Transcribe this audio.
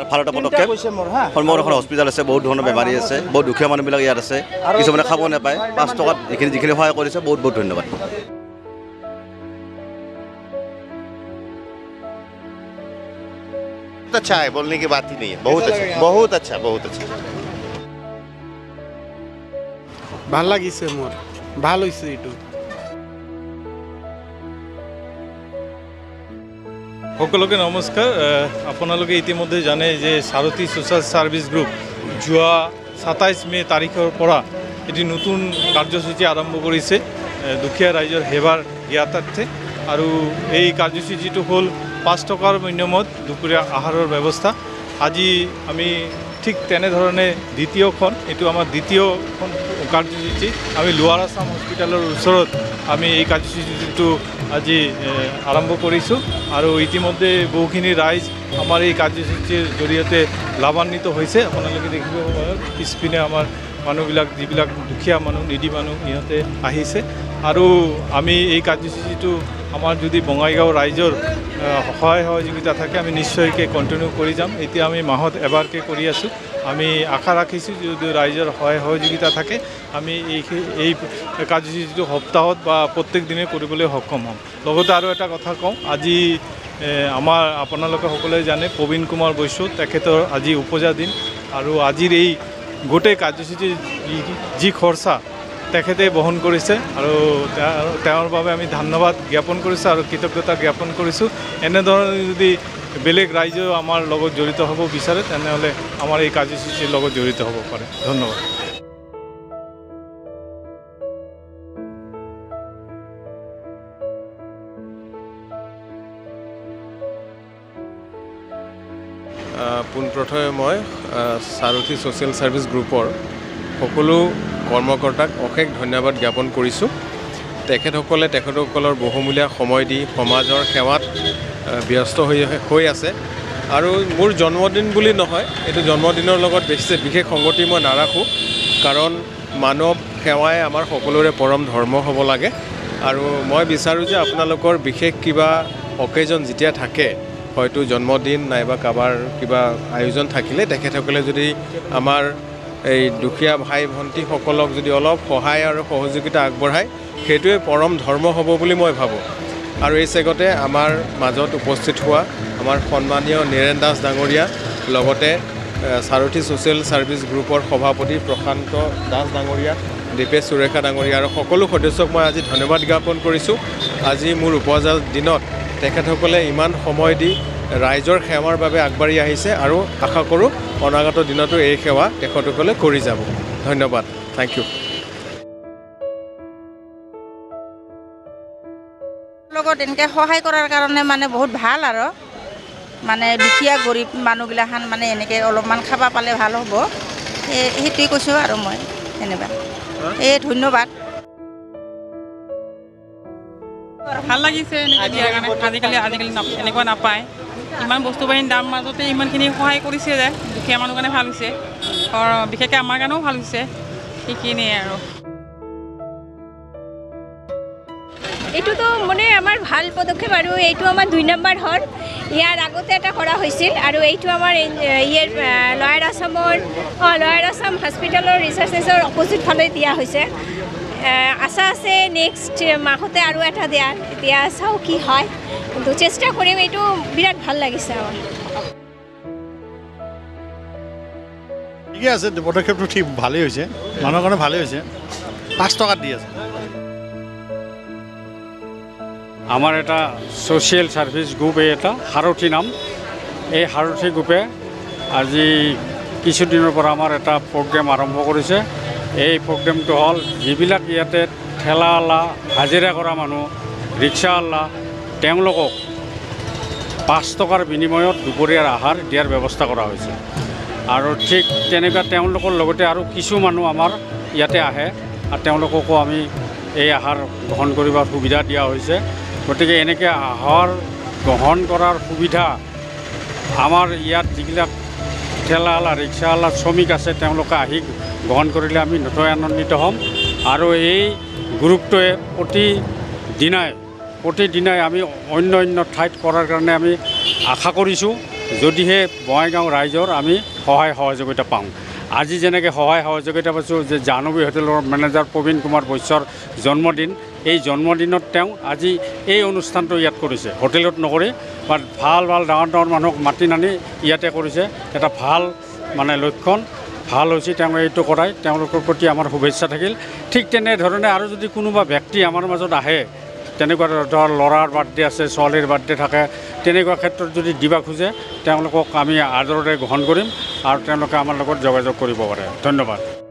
ভাল এটা পদক্ষেপ সন্মুখত এখন হস্পিটেল আছে বহুত ধৰণৰ বেমাৰী আছে বহুত দুখীয়া মানুহবিলাক ইয়াত আছে কিছুমানে খাব নাপায় 5 টকাত যিখিনি সহায় কৰিছে বহুত বহুত ধন্যবাদ अच्छा है बोलने की बात ही नहीं है बहुत अच्छा ভাল লাগিছে মোৰ ভাল হৈছে এইটো সকলোকে নমস্কাৰ আপোনালোকে ইতিমধ্যে জানে যে সাৰথী সোশ্যাল সাৰ্ভিস গ্ৰুপ যোৱা 27 মে তাৰিখৰ পৰা এটি নতুন কাৰ্যসূচী আৰম্ভ কৰিছে দুখীয়া ৰাইজৰ সেৱাৰ জ্ঞাতাৰ্থে আৰু এই কাৰ্যসূচীটো হ'ল 5 টকাৰ বিনিময়ত দুপৰীয়া আহাৰৰ ব্যৱস্থা আজি আমি ঠিক তেনেধৰণে দ্বিতীয়খন এইটো আমাৰ দ্বিতীয়খন কাৰ্যসূচী আমি লোৱাৰ আছাম হস্পিটেলৰ ওচৰত আমি এই কাৰ্যসূচীটো আজি আৰম্ভ কৰিছোঁ আৰু ইতিমধ্যে বহুখিনি ৰাইজ আমাৰ এই কাৰ্যসূচীৰ জৰিয়তে লাভান্বিত হৈছে আপোনালোকে দেখিব পিছপিনে আমাৰ মানুহবিলাক যিবিলাক দুখীয়া মানুহ নিডি মানুহ ইহঁতে আহিছে আৰু আমি এই কাৰ্যসূচীটো আমাৰ যদি বঙাইগাঁও ৰাইজৰ সহায় সহযোগিতা থাকে আমি নিশ্চয়কৈ কণ্টিনিউ কৰি যাম এতিয়া আমি মাহত এবাৰকৈ কৰি আছোঁ আমি আশা ৰাখিছোঁ যদি ৰাইজৰ সহায় সহযোগিতা থাকে আমি এই কাৰ্যসূচীটো সপ্তাহত বা প্ৰত্যেক দিনে কৰিবলৈ সক্ষম হ'ম লগতে আৰু এটা কথা কওঁ আজি আমাৰ আপোনালোকে সকলোৱে জানে প্ৰবীণ কুমাৰ বৈশ্য তেখেতৰ আজি উপজা দিন আৰু আজিৰ এই গোটেই কাৰ্যসূচীৰ যি খৰচা তেখেতে বহন কৰিছে আৰু তেওঁৰ বাবে আমি ধন্যবাদ জ্ঞাপন কৰিছোঁ আৰু কৃতজ্ঞতা জ্ঞাপন কৰিছোঁ এনেধৰণে যদি বেলেগ ৰাইজেও আমাৰ লগত জড়িত হ'ব বিচাৰে তেনেহ'লে আমাৰ এই কাৰ্যসূচীৰ লগত জড়িত হ'ব পাৰে ধন্যবাদ পোনপ্ৰথমে মই সাৰথী ছ'চিয়েল ছাৰ্ভিচ গ্ৰুপৰ সকলো কৰ্মকৰ্তাক অশেষ ধন্যবাদ জ্ঞাপন কৰিছোঁ তেখেতসকলৰ বহুমূলীয়া সময় দি সমাজৰ সেৱাত ব্যস্ত হৈ আছে আৰু মোৰ জন্মদিন বুলি নহয় এইটো জন্মদিনৰ লগত বিশেষ সংগতি মই নাৰাখোঁ কাৰণ মানৱ সেৱাই আমাৰ সকলোৰে পৰম ধৰ্ম হ'ব লাগে আৰু মই বিচাৰোঁ যে আপোনালোকৰ বিশেষ কিবা অকেজন যেতিয়া থাকে হয়তো জন্মদিন নাইবা কাৰোবাৰ কিবা আয়োজন থাকিলে তেখেতসকলে যদি আমাৰ এই দুখীয়া ভাই ভণ্টিসকলক যদি অলপ সহায় আৰু সহযোগিতা আগবঢ়ায় সেইটোৱে পৰম ধৰ্ম হ'ব বুলি মই ভাবোঁ আৰু এই চেগতে আমাৰ মাজত উপস্থিত হোৱা আমাৰ সন্মানীয় নীৰেণ দাস ডাঙৰীয়া লগতে সাৰথী ছ'চিয়েল ছাৰ্ভিচ গ্ৰুপৰ সভাপতি প্ৰশান্ত দাস ডাঙৰীয়া দীপেশ সুৰেখা ডাঙৰীয়া আৰু সকলো সদস্যক মই আজি ধন্যবাদ জ্ঞাপন কৰিছোঁ আজি মোৰ উপজা দিনত তেখেতসকলে ইমান সময় দি ৰাইজৰ সেৱাৰ বাবে আগবাঢ়ি আহিছে আৰু আশা কৰোঁ অনাগত দিনতো এই সেৱা তেখেতসকলে কৰি যাব ধন্যবাদ থেংক ইউ লগত এনেকৈ সহায় কৰাৰ কাৰণে মানে বহুত ভাল আৰু মানে দুখীয়া গৰীব মানুহগিলাখান মানে এনেকৈ অলপমান খাব পালে ভাল হ'ব সেইটোৱে কৈছোঁ আৰু মই এনেকুৱা ধন্যবাদ ভাল লাগিছে এনেকৈ দিয়াৰ কাৰণে আজিকালি এনেকুৱা নাপায় ইমান বস্তু বাহিনীৰ দাম মাজতে ইমানখিনি সহায় কৰিছে যে দুখীয়া মানুহৰ কাৰণে ভাল হৈছে বিশেষকৈ আমাৰ কাৰণেও ভাল হৈছে সেইখিনিয়ে আৰু এইটোতো মানে আমাৰ ভাল পদক্ষেপ আৰু এইটো আমাৰ 2 নম্বৰ হ'ল ইয়াৰ আগতে এটা কৰা হৈছিল আৰু এইটো আমাৰ লয়াৰ আছাম হস্পিটেলৰ ৰিচাৰ্চ চেণ্টাৰৰ অপজিট ফালে দিয়া হৈছে আশা আছে নেক্সট মাহতে আৰু এটা দিয়াৰ এতিয়া চাওঁ কি হয় কিন্তু চেষ্টা কৰিম এইটো বিৰাট ভাল লাগিছে আমাৰ ঠিকে আছে পদক্ষেপটো ঠিক ভালেই হৈছে মানুহৰ কাৰণে ভালেই হৈছে 5 টকাত দি আছে আমাৰ এটা ছ'চিয়েল ছাৰ্ভিচ গ্ৰুপ এটা সাৰথী নাম এই সাৰথী গ্ৰুপে আজি কিছুদিনৰ পৰা আমাৰ এটা প্ৰগ্ৰেম আৰম্ভ কৰিছে এই প্ৰগ্ৰেমটো হ'ল যিবিলাক ইয়াতে ঠেলাৱালা হাজিৰা কৰা মানুহ ৰিক্সাৱালা তেওঁলোকক 5 টকাৰ বিনিময়ত দুপৰীয়াৰ আহাৰ দিয়াৰ ব্যৱস্থা কৰা হৈছে আৰু ঠিক তেনেকুৱা তেওঁলোকৰ লগতে আৰু কিছু মানুহ আমাৰ ইয়াতে আহে আৰু তেওঁলোককো আমি এই আহাৰ গ্ৰহণ কৰিবৰ সুবিধা দিয়া হৈছে গতিকে এনেকৈ আহাৰ গ্ৰহণ কৰাৰ সুবিধা আমাৰ ইয়াত যিবিলাক ঠেলাৱালা ৰিক্সাৱালা শ্ৰমিক আছে তেওঁলোকে আহি গ্ৰহণ কৰিলে আমি নথৈ আনন্দিত হ'ম আৰু এই গ্ৰুপটোৱে প্ৰতিদিনাই আমি অন্য ঠাইত কৰাৰ কাৰণে আমি আশা কৰিছোঁ যদিহে বঙাইগাঁও ৰাইজৰ আমি সহায় সহযোগিতা পাওঁ। আজি যেনেকৈ সহায় সহযোগিতা পাইছোঁ যে জাহ্নৱী হোটেলৰ মেনেজাৰ প্ৰবীণ কুমাৰ বৈশ্যৰ জন্মদিন, এই জন্মদিনত তেওঁ আজি এই অনুষ্ঠানটো ইয়াত কৰিছে, হোটেলত নকৰি বাট ভাল ভাল ডাঙৰ ডাঙৰ মানুহক মাতি নানি ইয়াতে কৰিছে। এটা ভাল মানে লক্ষণ, ভাল হৈছে তেওঁ এইটো কৰাই, তেওঁলোকৰ প্ৰতি আমাৰ শুভেচ্ছা থাকিল। ঠিক তেনেধৰণে আৰু যদি কোনোবা ব্যক্তি আমাৰ মাজত আহে, তেনেকুৱা ধৰ ল'ৰাৰ বাৰ্থডে আছে, ছোৱালীৰ বাৰ্থডে থাকে, তেনেকুৱা ক্ষেত্ৰত যদি দিব খোজে তেওঁলোকক আমি আদৰেৰে গ্ৰহণ কৰিম আৰু তেওঁলোকে আমাৰ লগত যোগাযোগ কৰিব পাৰে। ধন্যবাদ।